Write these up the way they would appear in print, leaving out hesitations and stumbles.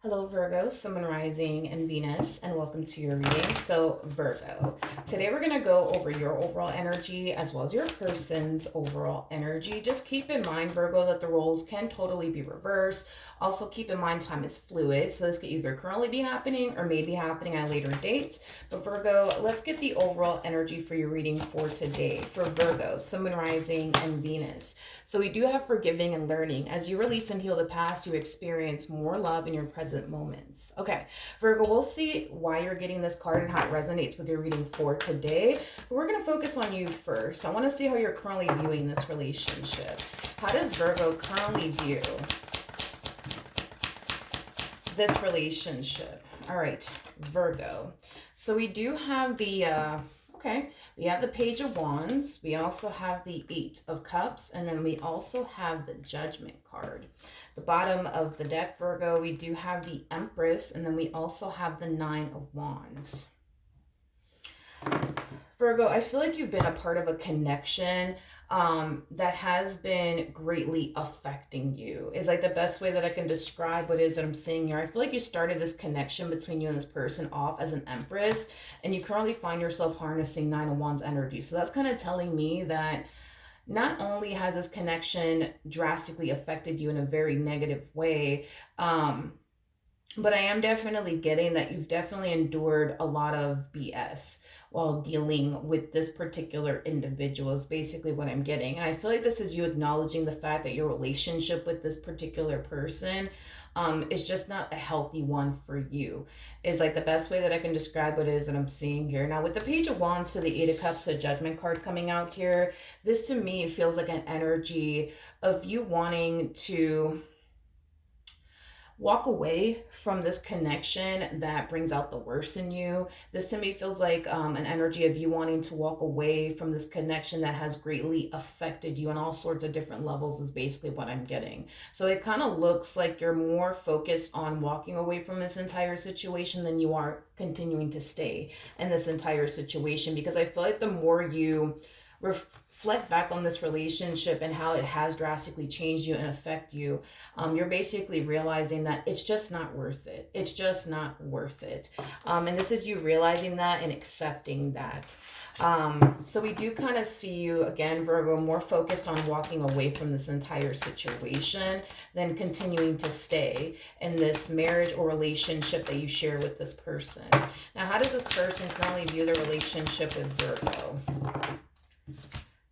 Hello, Virgo, Sun, Moon, Rising, and Venus, and welcome to your reading. So, Virgo, today we're going to go over your overall energy as well as your person's overall energy. Just keep in mind, Virgo, that the roles can totally be reversed. Also, keep in mind time is fluid, so this could either currently be happening or may be happening at a later date. But, Virgo, let's get the overall energy for your reading for today. For Virgo, Sun, Moon, Rising, and Venus. So we do have forgiving and learning. As you release and heal the past, you experience more love in your present moments. Okay, Virgo, we'll see why you're getting this card and how it resonates with your reading for today. But we're going to focus on you first. I want to see how you're currently viewing this relationship. How does Virgo currently view this relationship? All right, Virgo. So we do have we have the Page of Wands. We also have the Eight of Cups. And then we also have the Judgment card. The bottom of the deck, Virgo, we do have the Empress. And then we also have the Nine of Wands. Virgo, I feel like you've been a part of a connection that has been greatly affecting you. Is like the best way that I can describe what it is that I'm seeing here. I feel like you started this connection between you and this person off as an Empress, and you currently find yourself harnessing Nine of Wands energy. So that's kind of telling me that not only has this connection drastically affected you in a very negative way, but I am definitely getting that you've definitely endured a lot of BS while dealing with this particular individual is basically what I'm getting. And I feel like this is you acknowledging the fact that your relationship with this particular person is just not a healthy one for you. Is like the best way that I can describe what it is that I'm seeing here. Now with the Page of Wands to the Eight of Cups, the Judgment card coming out here, this to me feels like an energy of you wanting to walk away from this connection that brings out the worst in you. This to me feels like an energy of you wanting to walk away from this connection that has greatly affected you on all sorts of different levels is basically what I'm getting. So it kind of looks like you're more focused on walking away from this entire situation than you are continuing to stay in this entire situation, because I feel like the more you reflect back on this relationship and how it has drastically changed you and affect you, you're basically realizing that it's just not worth it. It's just not worth it. And this is you realizing that and accepting that. So we do kind of see you again, Virgo, more focused on walking away from this entire situation than continuing to stay in this marriage or relationship that you share with this person. Now, how does this person currently view their relationship with Virgo?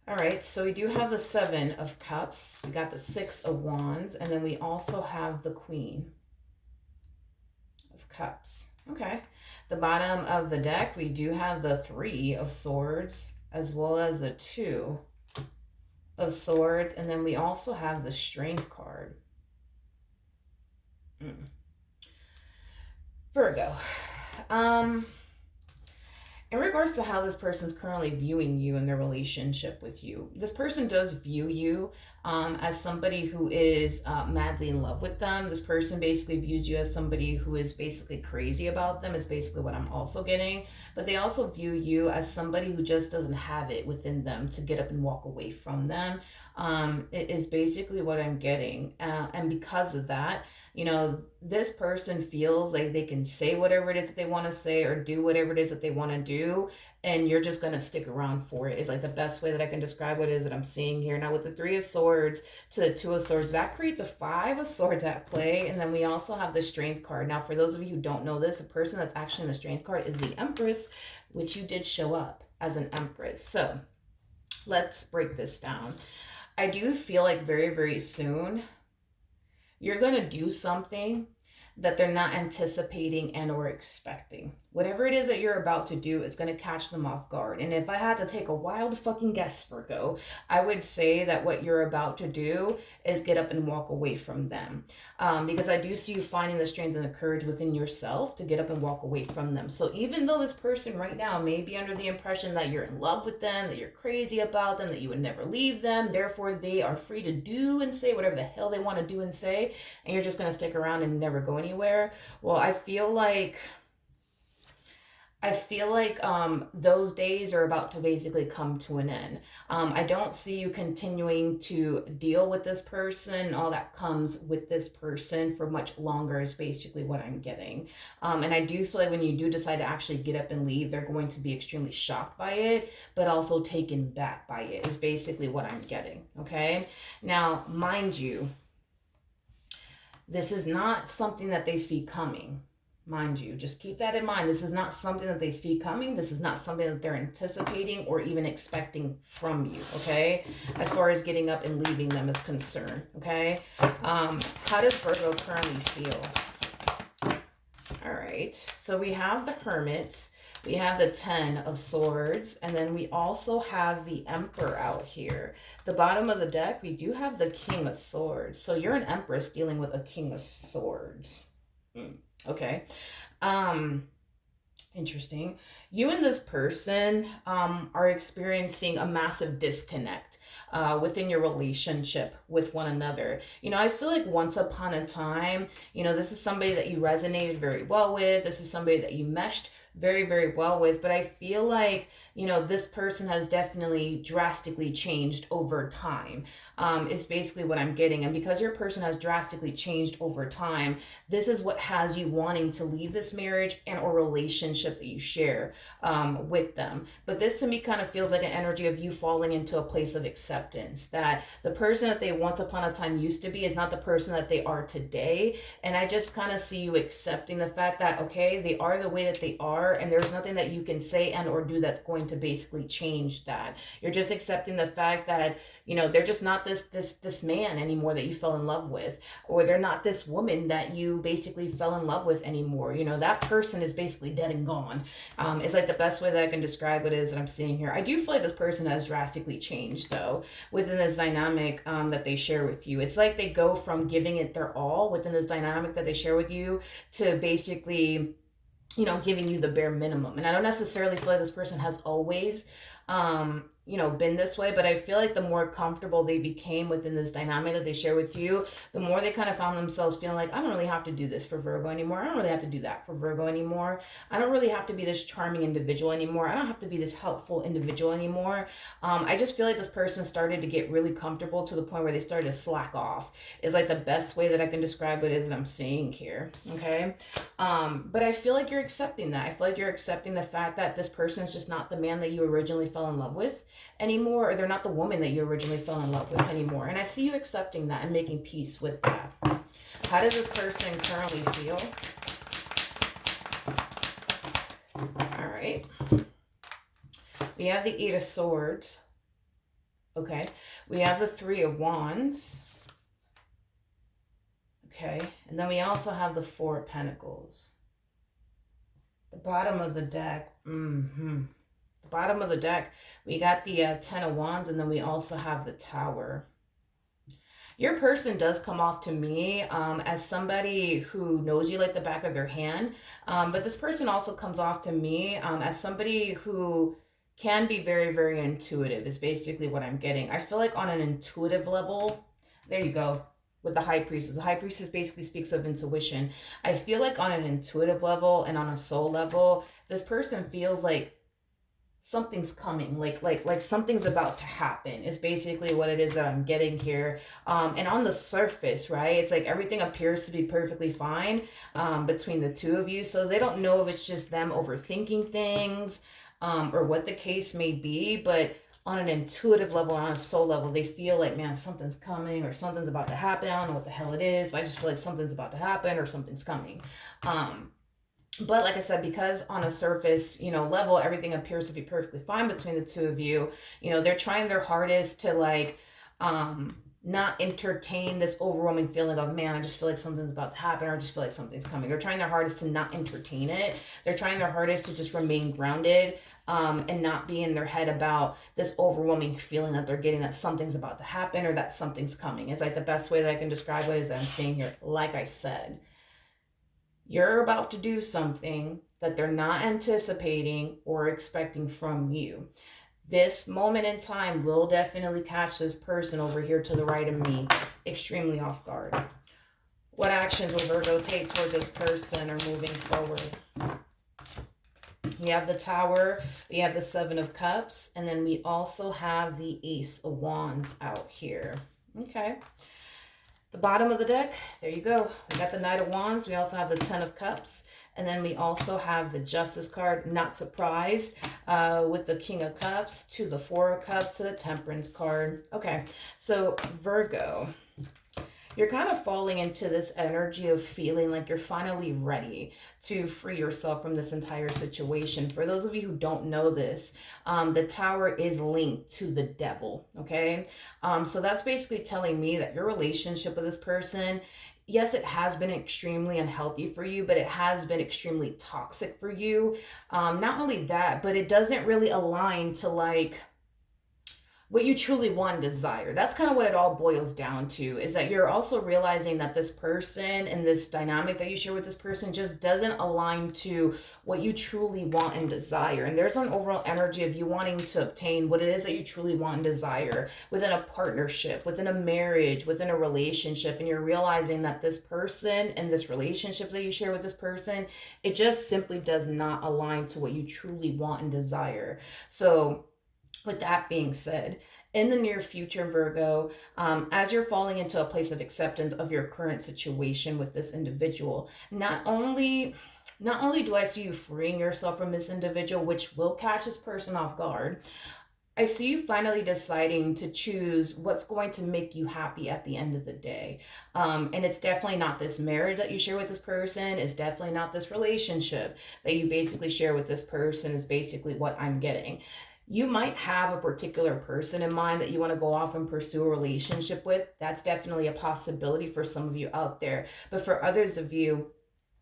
All right, so we do have the Seven of Cups. We got the Six of Wands, and then we also have the Queen of Cups. Okay, the bottom of the deck, we do have the Three of Swords, as well as the Two of Swords, and then we also have the Strength card. Virgo. In regards to how this person's currently viewing you and their relationship with you, this person does view you as somebody who is madly in love with them. This person basically views you as somebody who is basically crazy about them, is basically what I'm also getting. But they also view you as somebody who just doesn't have it within them to get up and walk away from them. It is basically what I'm getting. And because of that, you know, this person feels like they can say whatever it is that they want to say or do whatever it is that they want to do, and you're just going to stick around for it, is like the best way that I can describe what it is that I'm seeing here. Now with the Three of Swords to the Two of Swords, that creates a Five of Swords at play, and then we also have the Strength card. Now for those of you who don't know this, the person that's actually in the Strength card is the Empress, which you did show up as an Empress. So let's break this down. I do feel like very, very soon you're going to do something that they're not anticipating and or expecting. Whatever it is that you're about to do, it's going to catch them off guard. And if I had to take a wild fucking guess, Virgo, I would say that what you're about to do is get up and walk away from them. Because I do see you finding the strength and the courage within yourself to get up and walk away from them. So even though this person right now may be under the impression that you're in love with them, that you're crazy about them, that you would never leave them, therefore they are free to do and say whatever the hell they want to do and say, and you're just going to stick around and never go anywhere. Well, I feel like I feel like those days are about to basically come to an end. I don't see you continuing to deal with this person, all that comes with this person for much longer, is basically what I'm getting. And I do feel like when you do decide to actually get up and leave, they're going to be extremely shocked by it, but also taken back by it, is basically what I'm getting. Okay. Now, mind you, this is not something that they see coming. Mind you, just keep that in mind. This is not something that they see coming. This is not something that they're anticipating or even expecting from you, okay? As far as getting up and leaving them is concerned, okay? How does Virgo currently feel? All right, so we have the Hermit, we have the 10 of Swords, and then we also have the Emperor out here. The bottom of the deck, we do have the King of Swords. So you're an Empress dealing with a King of Swords. Okay. Interesting. You and this person are experiencing a massive disconnect within your relationship with one another. You know, I feel like once upon a time, you know, this is somebody that you resonated very well with. This is somebody that you meshed very, very well with. But I feel like, you know, this person has definitely drastically changed over time, is basically what I'm getting. And because your person has drastically changed over time, this is what has you wanting to leave this marriage and or relationship that you share with them. But this to me kind of feels like an energy of you falling into a place of acceptance, that the person that they once upon a time used to be is not the person that they are today. And I just kind of see you accepting the fact that, okay, they are the way that they are, and there's nothing that you can say and or do that's going to basically change that. You're just accepting the fact that, you know, they're just not this man anymore that you fell in love with, or they're not this woman that you basically fell in love with anymore. You know, that person is basically dead and gone. It's like the best way that I can describe it is that I'm seeing here. I do feel like this person has drastically changed though within this dynamic that they share with you. It's like they go from giving it their all within this dynamic that they share with you to basically, you know, giving you the bare minimum. And I don't necessarily feel like this person has always you know, been this way, but I feel like the more comfortable they became within this dynamic that they share with you, the more they kind of found themselves feeling like, I don't really have to do this for Virgo anymore. I don't really have to do that for Virgo anymore. I don't really have to be this charming individual anymore. I don't have to be this helpful individual anymore. I just feel like this person started to get really comfortable to the point where they started to slack off, is like the best way that I can describe it is I'm seeing here. Okay. But I feel like you're accepting that. I feel like you're accepting the fact that this person is just not the man that you originally fell in love with anymore, or they're not the woman that you originally fell in love with anymore. And I see you accepting that and making peace with that. How does this person currently feel? All right. We have the 8 of Swords. Okay. We have the 3 of Wands. Okay. And then we also have the 4 of Pentacles. The bottom of the deck. The bottom of the deck, we got the 10 of Wands, and then we also have the Tower. Your person does come off to me as somebody who knows you like the back of their hand. But this person also comes off to me as somebody who can be very, very intuitive, is basically what I'm getting. I feel like on an intuitive level, there you go, with the High Priestess. The High Priestess basically speaks of intuition. I feel like on an intuitive level and on a soul level, this person feels like something's coming, like something's about to happen, is basically what it is that I'm getting here. And on the surface, right, it's like everything appears to be perfectly fine between the two of you. So they don't know if it's just them overthinking things or what the case may be, but on an intuitive level, on a soul level, they feel like, man, something's coming or something's about to happen. I don't know what the hell it is, but I just feel like something's about to happen or something's coming. But like I said, because on a surface, you know, level, everything appears to be perfectly fine between the two of you, you know, they're trying their hardest to like, not entertain this overwhelming feeling of, man, I just feel like something's about to happen, or I just feel like something's coming. They're trying their hardest to not entertain it. They're trying their hardest to just remain grounded and not be in their head about this overwhelming feeling that they're getting that something's about to happen or that something's coming. It's like the best way that I can describe it is that I'm saying here, like I said, you're about to do something that they're not anticipating or expecting from you. This moment in time will definitely catch this person over here to the right of me extremely off guard. What actions will Virgo take towards this person or moving forward? We have the Tower, we have the Seven of Cups, and then we also have the Ace of Wands out here. Okay. The bottom of the deck, there you go. We got the Knight of Wands. We also have the Ten of Cups. And then we also have the Justice card, not surprised, with the King of Cups to the Four of Cups to the Temperance card. Okay, so Virgo, you're kind of falling into this energy of feeling like you're finally ready to free yourself from this entire situation. For those of you who don't know this, the Tower is linked to the devil, okay? So that's basically telling me that your relationship with this person, yes, it has been extremely unhealthy for you, but it has been extremely toxic for you. Not only that, but it doesn't really align to like what you truly want and desire. That's kind of what it all boils down to, is that you're also realizing that this person and this dynamic that you share with this person just doesn't align to what you truly want and desire. And there's an overall energy of you wanting to obtain what it is that you truly want and desire within a partnership, within a marriage, within a relationship. And you're realizing that this person and this relationship that you share with this person, it just simply does not align to what you truly want and desire. So with that being said, in the near future, Virgo, as you're falling into a place of acceptance of your current situation with this individual, not only do I see you freeing yourself from this individual, which will catch this person off guard, I see you finally deciding to choose what's going to make you happy at the end of the day. And it's definitely not this marriage that you share with this person. It's definitely not this relationship that you basically share with this person is basically what I'm getting. You might have a particular person in mind that you want to go off and pursue a relationship with. That's definitely a possibility for some of you out there. But for others of you,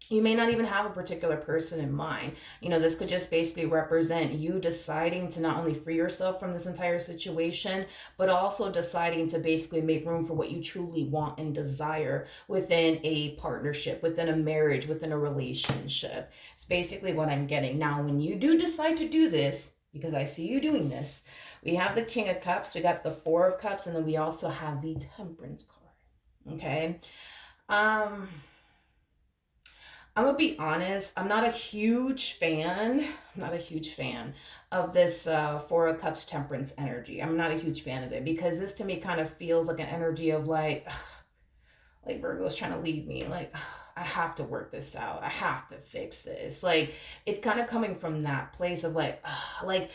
you may not even have a particular person in mind. You know, this could just basically represent you deciding to not only free yourself from this entire situation, but also deciding to basically make room for what you truly want and desire within a partnership, within a marriage, within a relationship. It's basically what I'm getting. Now, when you do decide to do this, because I see you doing this, we have the King of Cups, we got the Four of Cups, and then we also have the Temperance card. Okay. I'm gonna be honest, I'm not a huge fan of this Four of Cups Temperance energy. I'm not a huge fan of it, because this to me kind of feels like an energy of like Virgo's trying to leave me. Like, I have to work this out. I have to fix this. Like, it's kind of coming from that place of like, I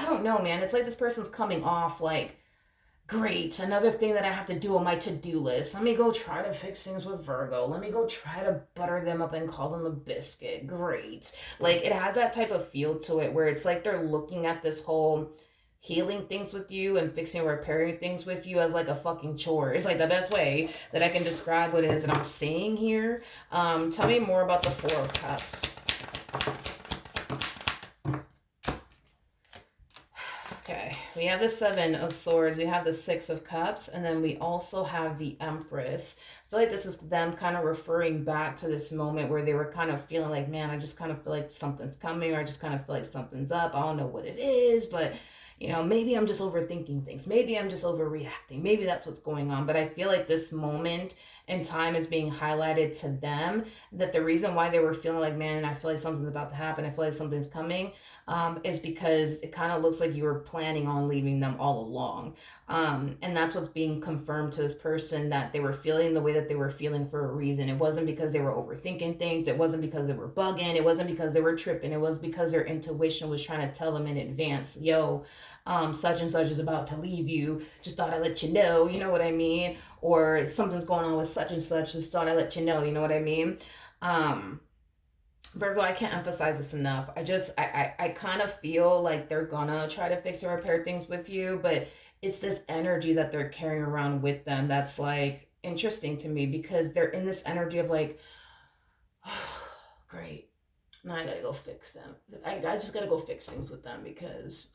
don't know, man. It's like this person's coming off like, great, another thing that I have to do on my to-do list. Let me go try to fix things with Virgo. Let me go try to butter them up and call them a biscuit. Great. Like, it has that type of feel to it where it's like they're looking at this whole healing things with you and fixing or repairing things with you as like a fucking chore. It's like the best way that I can describe what it is that I'm saying here. Tell me more about the Four of Cups. Okay, we have the Seven of Swords, we have the Six of Cups, and then we also have the Empress. I feel like this is them kind of referring back to this moment where they were kind of feeling like, man, I just kind of feel like something's coming, or I just kind of feel like something's up. I don't know what it is, but you know, maybe I'm just overthinking things. Maybe I'm just overreacting. Maybe that's what's going on. But I feel like this moment in time is being highlighted to them, that the reason why they were feeling like, man, I feel like something's about to happen, I feel like something's coming, is because it kind of looks like you were planning on leaving them all along. And that's what's being confirmed to this person, that they were feeling the way that they were feeling for a reason. It wasn't because they were overthinking things. It wasn't because they were bugging. It wasn't because they were tripping. It was because their intuition was trying to tell them in advance, yo, such and such is about to leave you. Just thought I'd let you know, you know what I mean? Or something's going on with such and such. Just thought I'd let you know, you know what I mean? Virgo, I can't emphasize this enough. I kind of feel like they're gonna try to fix and repair things with you, but it's this energy that they're carrying around with them that's like interesting to me, because they're in this energy of like, oh, great, now I gotta go fix them. I just gotta go fix things with them because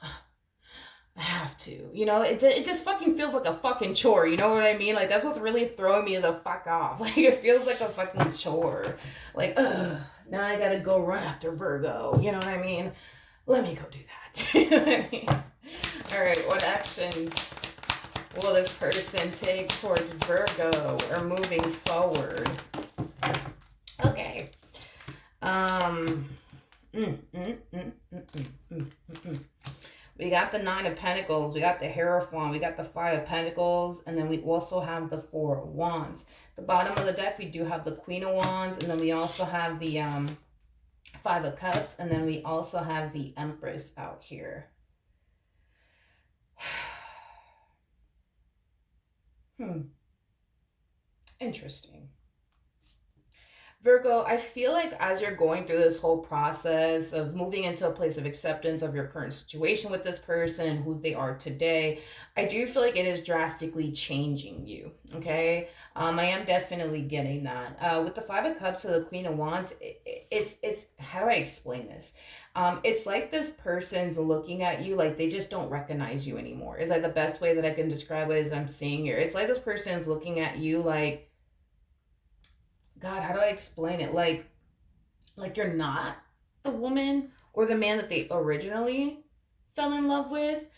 I have to. You know, it just fucking feels like a fucking chore. You know what I mean? Like, that's what's really throwing me the fuck off. Like, it feels like a fucking chore. Like, now I gotta go run after Virgo. You know what I mean? Let me go do that. You know what I mean? All right, what actions will this person take towards Virgo or moving forward? Okay. we got the Nine of Pentacles, we got the Hierophant, we got the Five of Pentacles, and then we also have the Four of Wands. The bottom of the deck, we do have the Queen of Wands, and then we also have the Five of Cups, and then we also have the Empress out here. Interesting. Virgo, I feel like as you're going through this whole process of moving into a place of acceptance of your current situation with this person, who they are today, I do feel like it is drastically changing you, okay? I am definitely getting that. With the Five of Cups to the Queen of Wands, it's how do I explain this? It's like this person's looking at you like they just don't recognize you anymore. Is like the best way that I can describe it as I'm seeing here. It's like this person is looking at you like, God, how do I explain it? Like you're not the woman or the man that they originally fell in love with.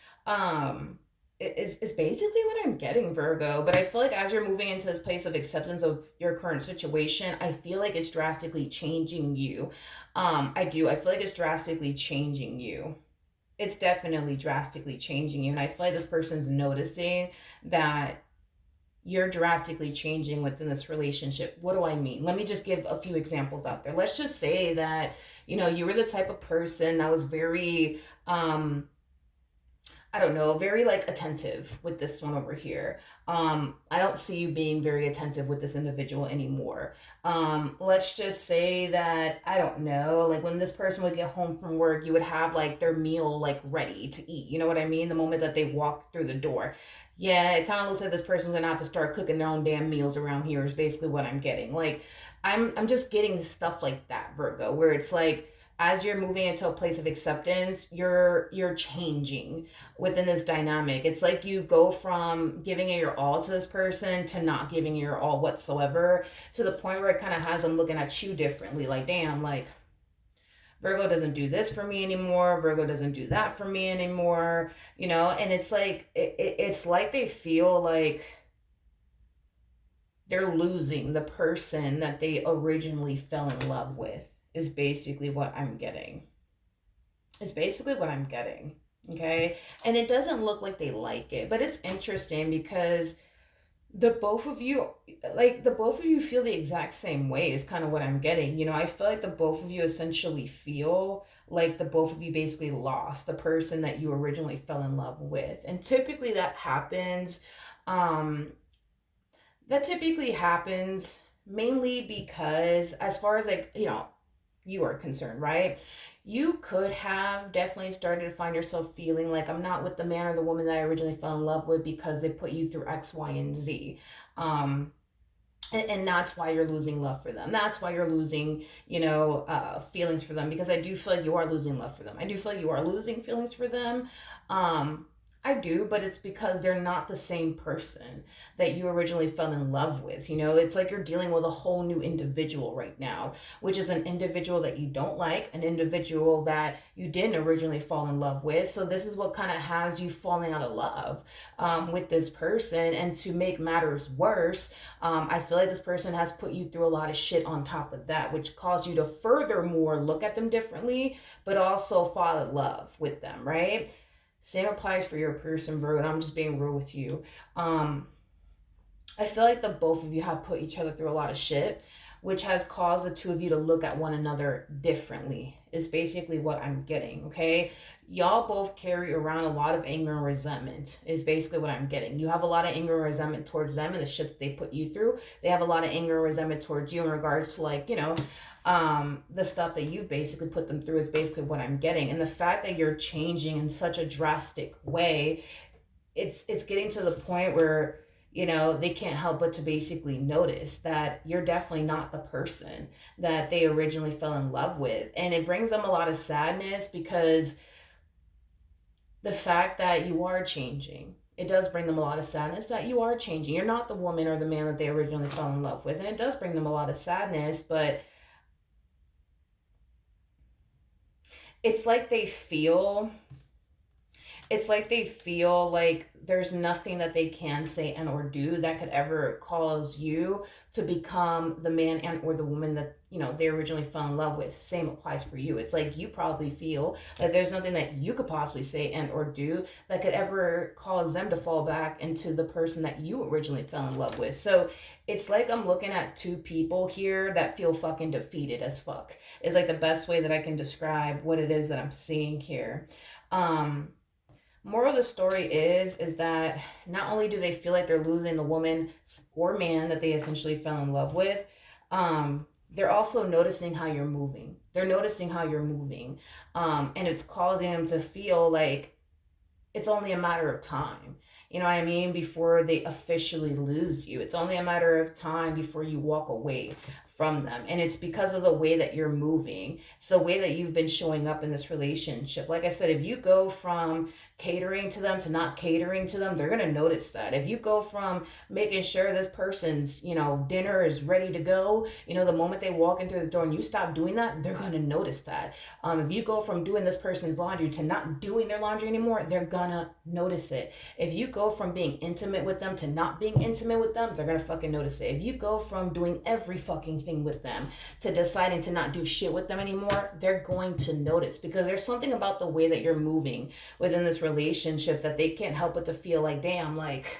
Is basically what I'm getting, Virgo. But I feel like as you're moving into this place of acceptance of your current situation, I feel like it's drastically changing you. I do. I feel like it's drastically changing you. It's definitely drastically changing you. And I feel like this person's noticing that you're drastically changing within this relationship. What do I mean? Let me just give a few examples out there. Let's just say that, you were the type of person that was very, I don't know, very like attentive with this one over here. I don't see you being very attentive with this individual anymore. Let's just say that, I don't know, like when this person would get home from work, you would have like their meal like ready to eat. You know what I mean? The moment that they walk through the door. Yeah, it kind of looks like this person's gonna have to start cooking their own damn meals around here is basically what I'm getting. Like I'm just getting stuff like that, Virgo, where it's like as you're moving into a place of acceptance, you're changing within this dynamic. It's like you go from giving it your all to this person to not giving it your all whatsoever, to the point where it kind of has them looking at you differently. Like, damn, like Virgo doesn't do this for me anymore. Virgo doesn't do that for me anymore. And it's like it's like they feel like they're losing the person that they originally fell in love with. Is basically what I'm getting. Is basically what I'm getting. Okay? And it doesn't look like they like it, but it's interesting because the both of you feel the exact same way is kind of what I'm getting. I feel like the both of you essentially feel like the both of you basically lost the person that you originally fell in love with. And typically that happens mainly because, as far as like, you are concerned, right? You could have definitely started to find yourself feeling like, I'm not with the man or the woman that I originally fell in love with because they put you through X, Y, and Z. And that's why you're losing love for them. That's why you're losing, feelings for them, because I do feel like you are losing love for them. I do feel like you are losing feelings for them. I do, but it's because they're not the same person that you originally fell in love with. It's like you're dealing with a whole new individual right now, which is an individual that you don't like, an individual that you didn't originally fall in love with. So this is what kind of has you falling out of love with this person. And to make matters worse, I feel like this person has put you through a lot of shit on top of that, which caused you to furthermore look at them differently, but also fall in love with them, right? Same applies for your person, Virgo, and I'm just being real with you. I feel like the both of you have put each other through a lot of shit, which has caused the two of you to look at one another differently, is basically what I'm getting, okay? Y'all both carry around a lot of anger and resentment, is basically what I'm getting. You have a lot of anger and resentment towards them and the shit that they put you through. They have a lot of anger and resentment towards you in regards to, like, the stuff that you've basically put them through, is basically what I'm getting. And the fact that you're changing in such a drastic way, it's getting to the point where they can't help but to basically notice that you're definitely not the person that they originally fell in love with. And it brings them a lot of sadness, because the fact that you are changing, it does bring them a lot of sadness that you are changing. You're not the woman or the man that they originally fell in love with. And it does bring them a lot of sadness, but it's like they feel, It's like they feel like there's nothing that they can say and or do that could ever cause you to become the man and or the woman that they originally fell in love with. Same applies for you. It's like you probably feel like there's nothing that you could possibly say and or do that could ever cause them to fall back into the person that you originally fell in love with. So it's like I'm looking at two people here that feel fucking defeated as fuck. Is like the best way that I can describe what it is that I'm seeing here. um Moral of the story is that not only do they feel like they're losing the woman or man that they essentially fell in love with, they're also noticing how you're moving. They're noticing how you're moving, and it's causing them to feel like it's only a matter of time. You know what I mean? Before they officially lose you. It's only a matter of time before you walk away from them. And it's because of the way that you're moving. It's the way that you've been showing up in this relationship. Like I said, if you go from catering to them to not catering to them, they're going to notice that. If you go from making sure this person's, dinner is ready to go, the moment they walk in through the door and you stop doing that, they're going to notice that. If you go from doing this person's laundry to not doing their laundry anymore, they're gonna notice it. If you go from being intimate with them to not being intimate with them, they're gonna fucking notice it. If you go from doing every fucking thing with them to deciding to not do shit with them anymore, they're going to notice, because there's something about the way that you're moving within this relationship that they can't help but to feel like, damn, like,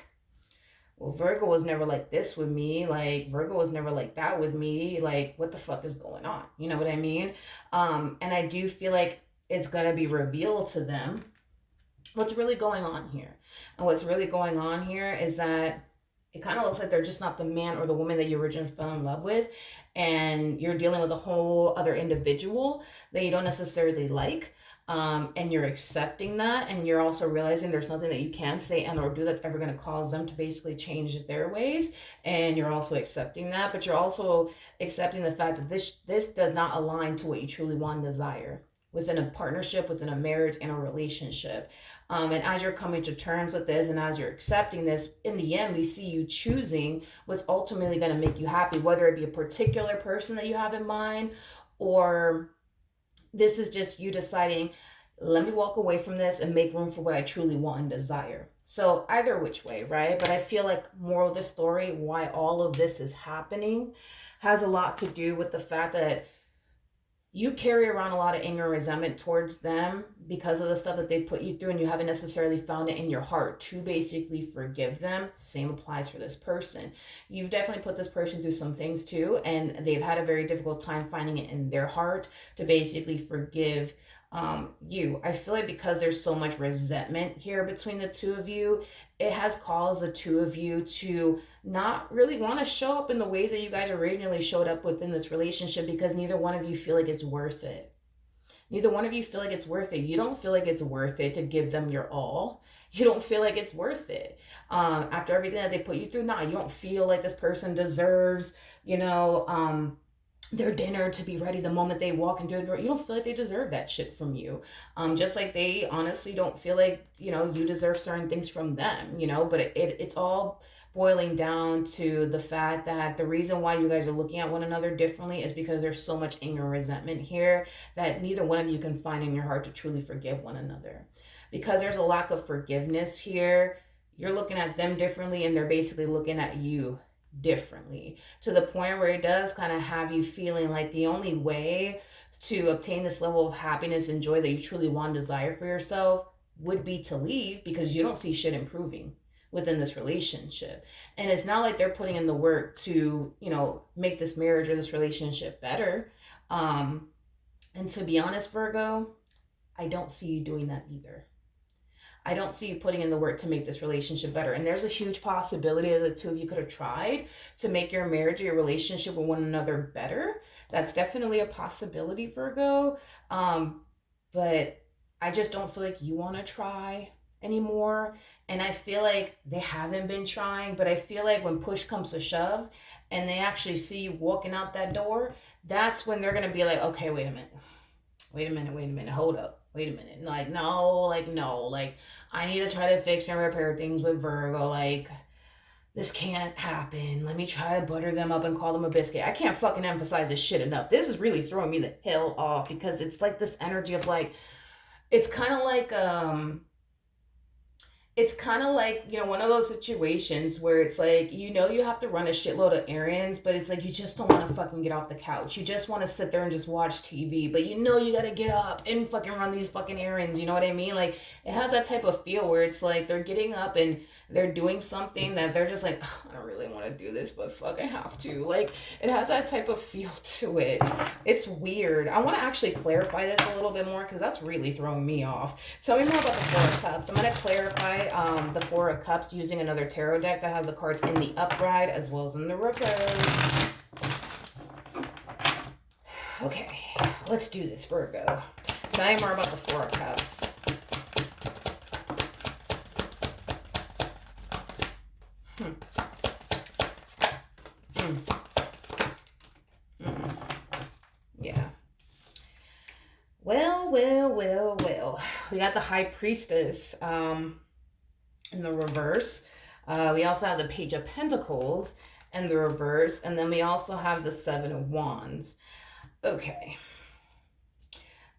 well, Virgo was never like this with me. Like, Virgo was never like that with me. Like, what the fuck is going on? You know what I mean? And I do feel like it's going to be revealed to them what's really going on here. And what's really going on here is that it kind of looks like they're just not the man or the woman that you originally fell in love with. And you're dealing with a whole other individual that you don't necessarily like. And you're accepting that, and you're also realizing there's nothing that you can say and or do that's ever going to cause them to basically change their ways. And you're also accepting that, but you're also accepting the fact that this does not align to what you truly want and desire within a partnership, within a marriage, and a relationship. And as you're coming to terms with this and as you're accepting this, in the end, we see you choosing what's ultimately going to make you happy, whether it be a particular person that you have in mind, or this is just you deciding, let me walk away from this and make room for what I truly want and desire. So either which way, right? But I feel like moral of the story, why all of this is happening, has a lot to do with the fact that you carry around a lot of anger and resentment towards them because of the stuff that they put you through, and you haven't necessarily found it in your heart to basically forgive them. Same applies for this person. You've definitely put this person through some things too, and they've had a very difficult time finding it in their heart to basically forgive you. I feel like because there's so much resentment here between the two of you, it has caused the two of you to not really want to show up in the ways that you guys originally showed up within this relationship, because neither one of you feel like it's worth it. Neither one of you feel like it's worth it. You don't feel like it's worth it to give them your all. You don't feel like it's worth it. After everything that they put you through, you don't feel like this person deserves, their dinner to be ready the moment they walk into the door. You don't feel like they deserve that shit from you. Just like they honestly don't feel like, you deserve certain things from them, but it's all boiling down to the fact that the reason why you guys are looking at one another differently is because there's so much anger and resentment here that neither one of you can find in your heart to truly forgive one another. Because there's a lack of forgiveness here, you're looking at them differently, and they're basically looking at you differently, to the point where it does kind of have you feeling like the only way to obtain this level of happiness and joy that you truly want and desire for yourself would be to leave, because you don't see shit improving within this relationship. And it's not like they're putting in the work to, make this marriage or this relationship better. And to be honest, Virgo, I don't see you doing that either. I don't see you putting in the work to make this relationship better. And there's a huge possibility that the two of you could have tried to make your marriage or your relationship with one another better. That's definitely a possibility, Virgo. But I just don't feel like you want to try anymore. And I feel like they haven't been trying, but I feel like when push comes to shove and they actually see you walking out that door, that's when they're going to be like, okay, wait a minute, hold up. Wait a minute. No. I need to try to fix and repair things with Virgo. This can't happen. Let me try to butter them up and call them a biscuit. I can't fucking emphasize this shit enough. This is really throwing me the hell off, because it's like this energy of it's kind of like, It's kind of like, one of those situations where it's like, you have to run a shitload of errands, but it's like you just don't want to fucking get off the couch. You just want to sit there and just watch TV, but you got to get up and fucking run these fucking errands. You know what I mean? Like, it has that type of feel where it's like they're getting up and they're doing something that they're just like, "Ugh, I don't really want to do this, but fuck, I have to." Like, it has that type of feel to it. It's weird. I want to actually clarify this a little bit more because that's really throwing me off. Tell me more about the Four of Cups. I'm going to clarify the Four of Cups using another tarot deck that has the cards in the upright as well as in the reverse. Okay, let's do this, Virgo. Tell me more about the Four of Cups. Yeah. Well. We got the High Priestess in the reverse. We also have the Page of Pentacles in the reverse. And then we also have the Seven of Wands. Okay.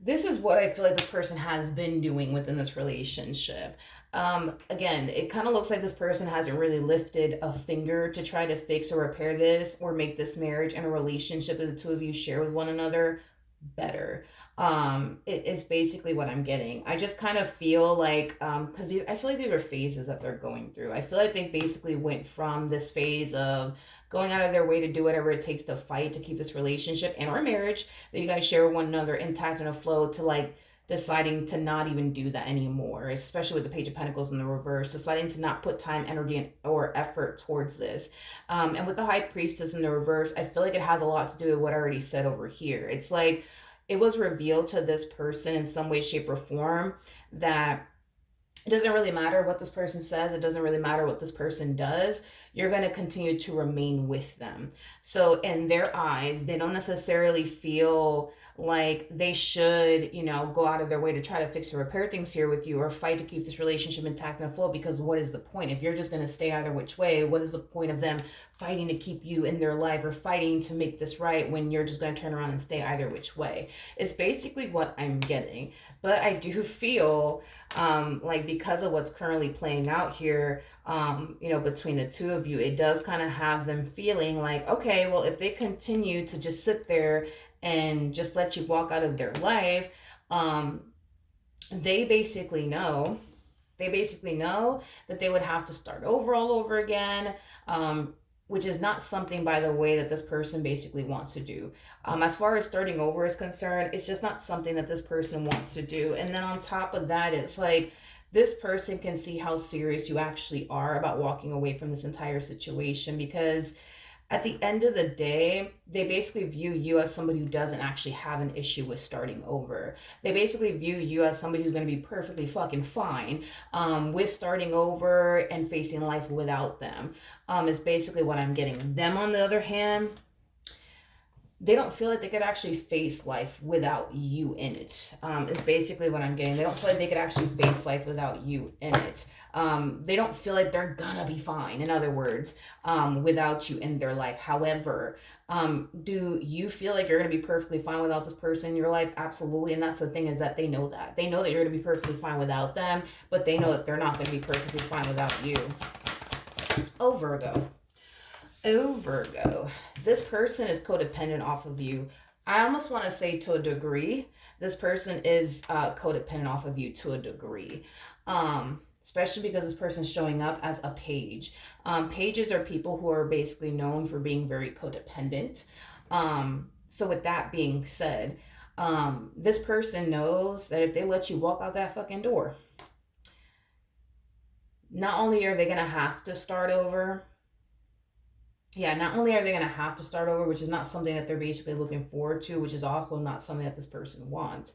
This is what I feel like this person has been doing within this relationship. Again, it kind of looks like this person hasn't really lifted a finger to try to fix or repair this or make this marriage and a relationship that the two of you share with one another better. It is basically what I'm getting. I just kind of feel like, because I feel like these are phases that they're going through. I feel like they basically went from this phase of going out of their way to do whatever it takes to fight to keep this relationship and or marriage that you guys share with one another intact and afloat, to like deciding to not even do that anymore, especially with the Page of Pentacles in the reverse, deciding to not put time, energy, or effort towards this. And with the High Priestess in the reverse, I feel like it has a lot to do with what I already said over here. It's like it was revealed to this person in some way, shape, or form that it doesn't really matter what this person says. It doesn't really matter what this person does. You're going to continue to remain with them. So in their eyes, they don't necessarily feel like they should, go out of their way to try to fix or repair things here with you or fight to keep this relationship intact and afloat, because what is the point? If you're just going to stay either which way, what is the point of them fighting to keep you in their life or fighting to make this right when you're just going to turn around and stay either which way? It's basically what I'm getting. But I do feel like because of what's currently playing out here, between the two of you, it does kind of have them feeling like, okay, well, if they continue to just sit there and just let you walk out of their life, they basically know that they would have to start over all over again, which is not something, by the way, that this person basically wants to do. As far as starting over is concerned, it's just not something that this person wants to do. And then on top of that, it's like this person can see how serious you actually are about walking away from this entire situation, because at the end of the day, they basically view you as somebody who doesn't actually have an issue with starting over. They basically view you as somebody who's going to be perfectly fucking fine with starting over and facing life without them, is basically what I'm getting. Them, on the other hand, they don't feel like they could actually face life without you in it, is basically what I'm getting. They don't feel like they could actually face life without you in it. They don't feel like they're gonna be fine, in other words, without you in their life. However, do you feel like you're gonna be perfectly fine without this person in your life? Absolutely. And that's the thing, is that they know that. They know that you're gonna be perfectly fine without them, but they know that they're not gonna be perfectly fine without you. Oh, Virgo. Oh, Virgo. This person is codependent off of you. I almost want to say to a degree. This person is codependent off of you to a degree. Especially because this person's showing up as a page. Pages are people who are basically known for being very codependent. So with that being said, this person knows that if they let you walk out that fucking door, not only are they going to have to start over, which is not something that they're basically looking forward to, which is also not something that this person wants.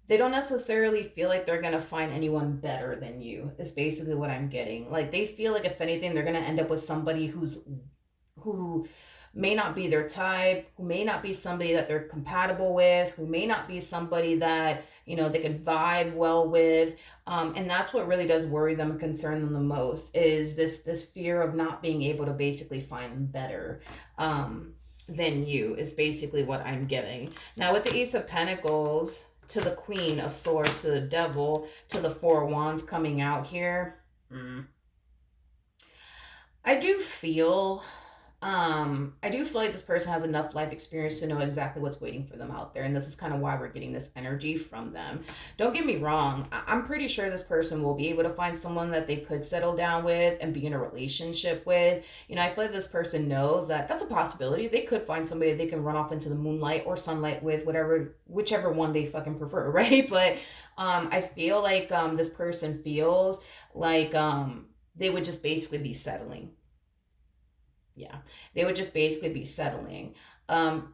They don't necessarily feel like they're going to find anyone better than you, is basically what I'm getting. Like, they feel like, if anything, they're going to end up with somebody who may not be their type, who may not be somebody that they're compatible with, who may not be somebody that, they could vibe well with. And that's what really does worry them and concern them the most, is this fear of not being able to basically find better than you, is basically what I'm getting. Now, with the Ace of Pentacles to the Queen of Swords to the Devil to the Four of Wands coming out here, Mm. I do feel I do feel like this person has enough life experience to know exactly what's waiting for them out there, and this is kind of why we're getting this energy from them. Don't get me wrong, I'm pretty sure this person will be able to find someone that they could settle down with and be in a relationship with. You know, I feel like this person knows that that's a possibility. They could find somebody they can run off into the moonlight or sunlight with, whatever, whichever one they fucking prefer, right? But I feel like this person feels like they would just basically be settling. Yeah, they would just basically be settling.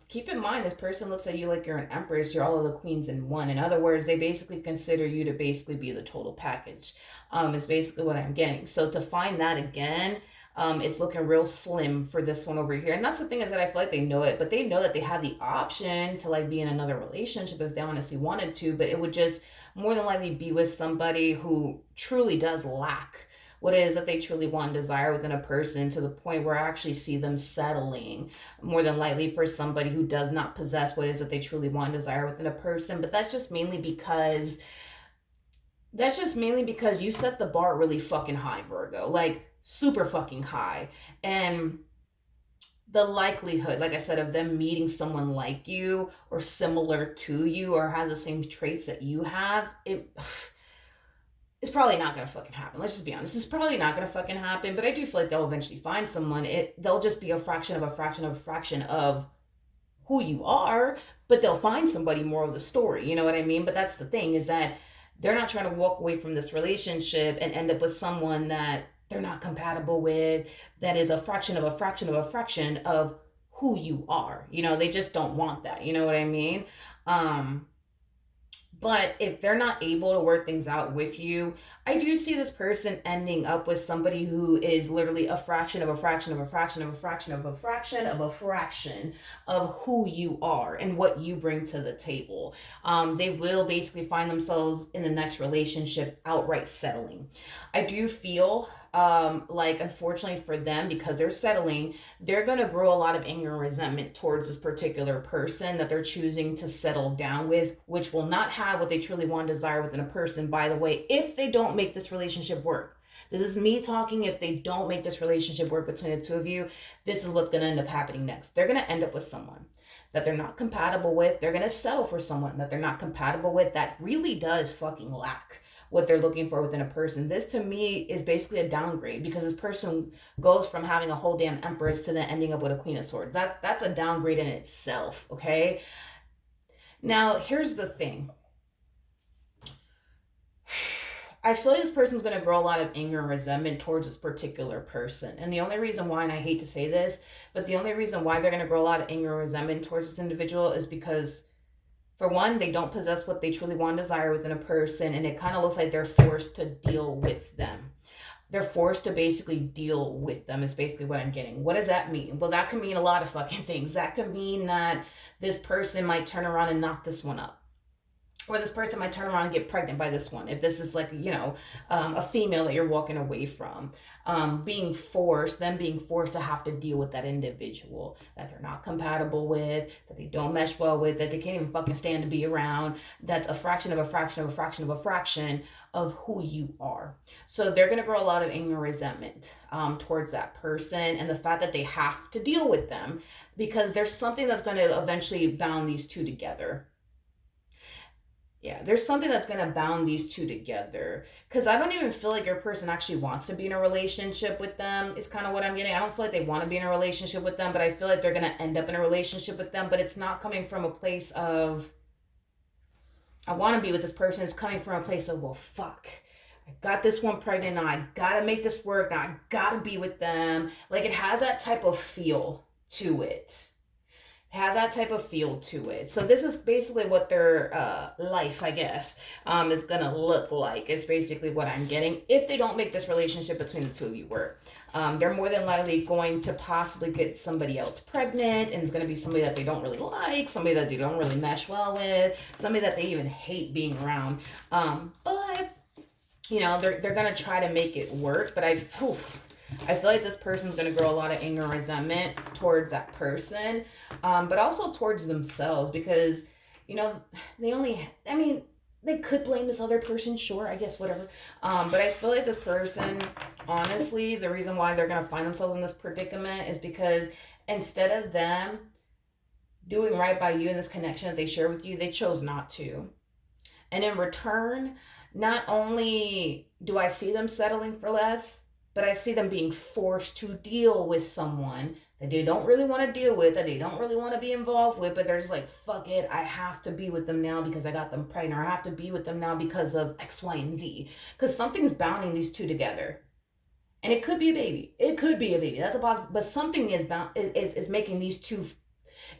Keep in mind, this person looks at you like you're an empress. You're all of the queens in one. In other words, they basically consider you to basically be the total package. Is basically what I'm getting. So to find that again, it's looking real slim for this one over here. And that's the thing, is that I feel like they know it, but they know that they have the option to like be in another relationship if they honestly wanted to. But it would just more than likely be with somebody who truly does lack what it is that they truly want and desire within a person, to the point where I actually see them settling more than likely for somebody who does not possess what it is that they truly want and desire within a person. But that's just mainly because you set the bar really fucking high, Virgo. Like super fucking high. And the likelihood, like I said, of them meeting someone like you or similar to you or has the same traits that you have, it's probably not gonna fucking happen. Let's just be honest. It's probably not gonna fucking happen. But I do feel like they'll eventually find someone. They'll just be a fraction of a fraction of a fraction of who you are, but they'll find somebody more of the story. You know what I mean? But that's the thing, is that they're not trying to walk away from this relationship and end up with someone that they're not compatible with, that is a fraction of a fraction of a fraction of who you are. You know, they just don't want that. You know what I mean? Um, but if they're not able to work things out with you, I do see this person ending up with somebody who is literally a fraction of a fraction of a fraction of a fraction of a fraction of a fraction of who you are and what you bring to the table. They will basically find themselves in the next relationship outright settling. I do feel like, unfortunately for them, because they're settling, they're going to grow a lot of anger and resentment towards this particular person that they're choosing to settle down with, which will not have what they truly want and desire within a person, by the way, if they don't make this relationship work. This is me talking. If they don't make this relationship work between the two of you, this is what's going to end up happening next. They're going to end up with someone that they're not compatible with. They're going to settle for someone that they're not compatible with, that really does fucking lack what they're looking for within a person. This to me is basically a downgrade, because this person goes from having a whole damn empress to then ending up with a queen of swords. That's a downgrade in itself, okay? Now, here's the thing. I feel like this person's going to grow a lot of anger and resentment towards this particular person. And the only reason why, and I hate to say this, but the only reason why they're going to grow a lot of anger and resentment towards this individual is because, for one, they don't possess what they truly want and desire within a person, and it kind of looks like they're forced to deal with them. They're forced to basically deal with them, is basically what I'm getting. What does that mean? Well, that could mean a lot of fucking things. That could mean that this person might turn around and knock this one up, or this person might turn around and get pregnant by this one, if this is like, a female that you're walking away from. Being forced to have to deal with that individual that they're not compatible with, that they don't mesh well with, that they can't even fucking stand to be around. That's a fraction of a fraction of a fraction of a fraction of who you are. So they're going to grow a lot of anger and resentment towards that person, and the fact that they have to deal with them, because there's something that's going to eventually bound these two together. Yeah, there's something that's going to bound these two together. Because I don't even feel like your person actually wants to be in a relationship with them, is kind of what I'm getting. I don't feel like they want to be in a relationship with them, but I feel like they're going to end up in a relationship with them. But it's not coming from a place of, I want to be with this person. It's coming from a place of, well, fuck, I got this one pregnant. Now I got to make this work. Now I got to be with them. Like, it has that type of feel to it. Has that type of feel to it. So this is basically what their life, I guess, is going to look like. It's basically what I'm getting. If they don't make this relationship between the two of you work, they're more than likely going to possibly get somebody else pregnant, and it's going to be somebody that they don't really like, somebody that they don't really mesh well with, somebody that they even hate being around. But, they're going to try to make it work. But I feel like this person's going to grow a lot of anger and resentment towards that person, but also towards themselves, because, they only, they could blame this other person, sure, I guess, whatever. But I feel like this person, honestly, the reason why they're gonna find themselves in this predicament is because instead of them doing right by you in this connection that they share with you, they chose not to. And in return, not only do I see them settling for less, but I see them being forced to deal with someone that they don't really want to deal with, that they don't really want to be involved with, but they're just like, fuck it, I have to be with them now because I got them pregnant, or I have to be with them now because of X, Y, and Z. Because something's bounding these two together. And it could be a baby. It could be a baby. That's a possible, but something is making these two,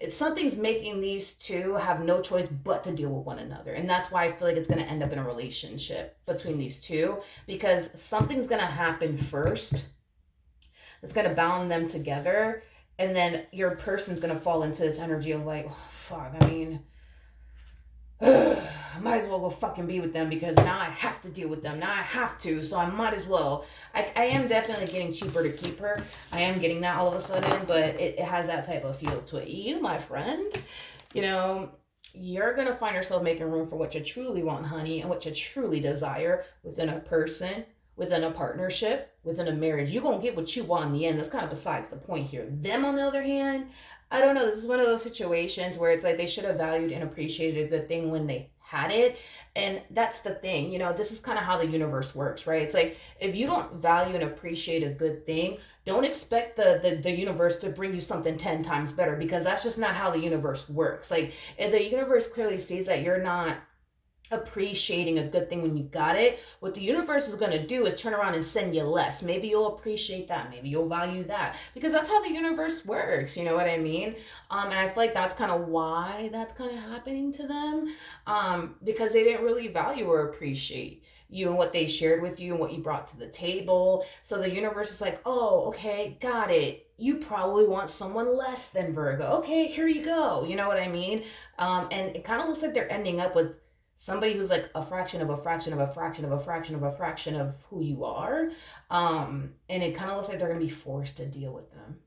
something's making these two have no choice but to deal with one another. And that's why I feel like it's going to end up in a relationship between these two, because something's going to happen first that's going to bound them together, and then your person's going to fall into this energy of like, oh, fuck, I mean, I might as well go fucking be with them because now I have to deal with them. Now I have to, so I might as well. I am definitely getting cheaper to keep her. I am getting that all of a sudden, but it has that type of feel to it. You, my friend, you know, you're going to find yourself making room for what you truly want, honey, and what you truly desire within a person, within a partnership, within a marriage. You're going to get what you want in the end. That's kind of besides the point here. Them, on the other hand, I don't know. This is one of those situations where it's like they should have valued and appreciated a good thing when they had it. And that's the thing, you know, this is kind of how the universe works, right? It's like, if you don't value and appreciate a good thing, don't expect the universe to bring you something 10 times better, because that's just not how the universe works. Like, if the universe clearly sees that you're not appreciating a good thing when you got it, what the universe is going to do is turn around and send you less. Maybe you'll appreciate that, maybe you'll value that, because that's how the universe works, you know what I mean? And I feel like that's kind of why that's kind of happening to them, because they didn't really value or appreciate you and what they shared with you and what you brought to the table. So the universe is like, oh, okay, got it, you probably want someone less than Virgo, okay, here you go, you know what I mean? And it kind of looks like they're ending up with somebody who's like a fraction of a fraction of a fraction of a fraction of a fraction of who you are. And it kind of looks like they're going to be forced to deal with them.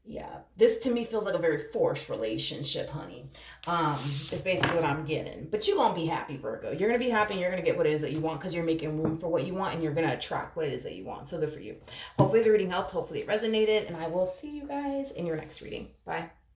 Yeah, this to me feels like a very forced relationship, honey. It's basically what I'm getting. But you're going to be happy, Virgo. You're going to be happy, and you're going to get what it is that you want because you're making room for what you want, and you're going to attract what it is that you want. So good for you. Hopefully the reading helped. Hopefully it resonated, and I will see you guys in your next reading. Bye.